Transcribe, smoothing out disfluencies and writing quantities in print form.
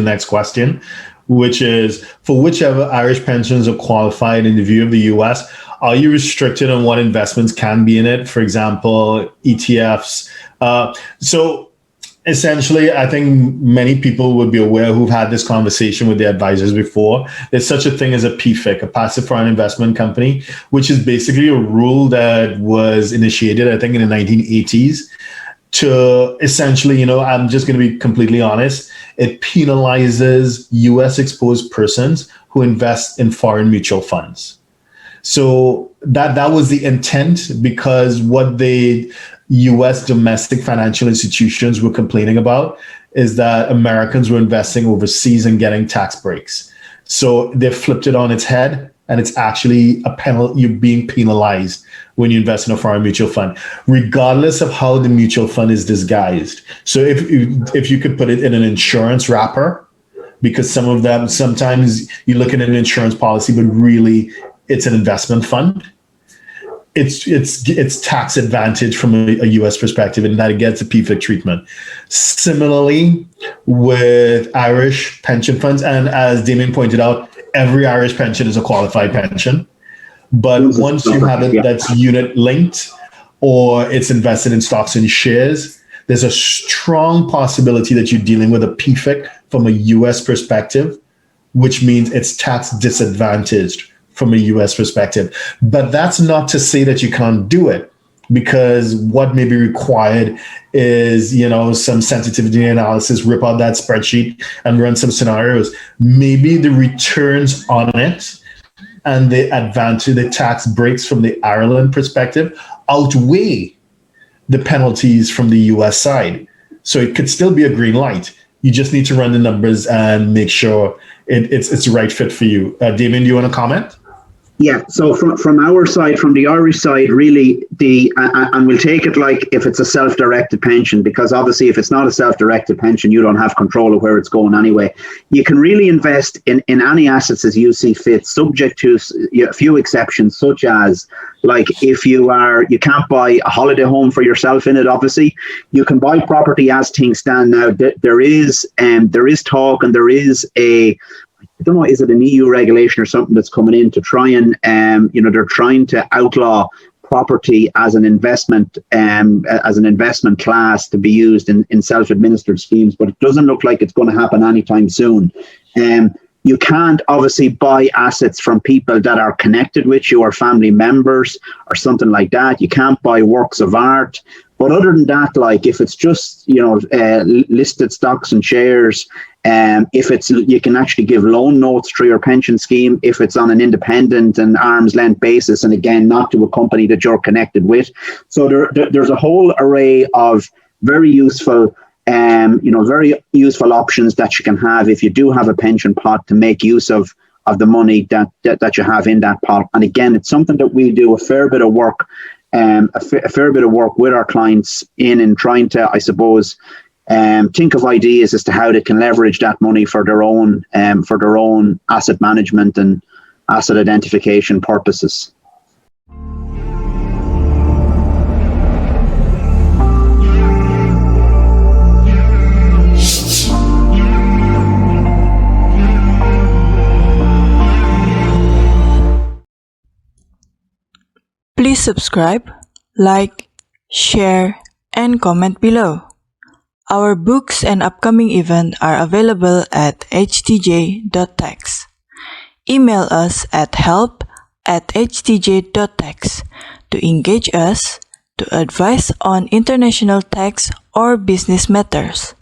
the next question, which is, for whichever Irish pensions are qualified in the view of the US, are you restricted on what investments can be in it? For example, ETFs. So essentially, I think many people would be aware who've had this conversation with their advisors before. There's such a thing as a PFIC, a passive foreign investment company, which is basically a rule that was initiated, I think, in the 1980s to essentially, I'm just going to be completely honest, it penalizes US exposed persons who invest in foreign mutual funds. So that was the intent, because what the US domestic financial institutions were complaining about is that Americans were investing overseas and getting tax breaks. So they flipped it on its head, and it's actually you're being penalized when you invest in a foreign mutual fund, regardless of how the mutual fund is disguised. So if you could put it in an insurance wrapper, because some of them, sometimes you look at an insurance policy, but really it's an investment fund. It's tax advantage from a US perspective, and that it gets a PFIC treatment. Similarly, with Irish pension funds, and as Damien pointed out, every Irish pension is a qualified pension. But once you have it that's unit linked or it's invested in stocks and shares, there's a strong possibility that you're dealing with a PFIC from a US perspective, which means it's tax disadvantaged from a US perspective. But that's not to say that you can't do it, because what may be required is, some sensitivity analysis, rip out that spreadsheet and run some scenarios. Maybe the returns on it and the advantage, the tax breaks from the Ireland perspective outweigh the penalties from the US side. So it could still be a green light. You just need to run the numbers and make sure it's the right fit for you. Damien, do you want to comment? Yeah, so from our side, from the Irish side, really, and we'll take it like if it's a self-directed pension, because obviously if it's not a self-directed pension, you don't have control of where it's going anyway. You can really invest in any assets as you see fit, subject to a few exceptions, such as, like, if you can't buy a holiday home for yourself in it, obviously. You can buy property as things stand now. There is talk, and there is I don't know, is it an EU regulation or something that's coming in to try and, they're trying to outlaw property as an investment class to be used in self-administered schemes, but it doesn't look like it's going to happen anytime soon. You can't obviously buy assets from people that are connected with you or family members or something like that. You can't buy works of art. But other than that, like if it's just, listed stocks and shares, you can actually give loan notes through your pension scheme if it's on an independent and arm's length basis, and again, not to a company that you're connected with. So there's a whole array of very useful options that you can have if you do have a pension pot to make use of the money that you have in that pot. And again, it's something that we do a fair bit of work with our clients in trying to, I suppose, think of ideas as to how they can leverage that money for their own asset management and asset identification purposes. Please subscribe, like, share, and comment below. Our books and upcoming events are available at htj.tax. Email us at help@htj.tax to engage us, to advise on international tax or business matters.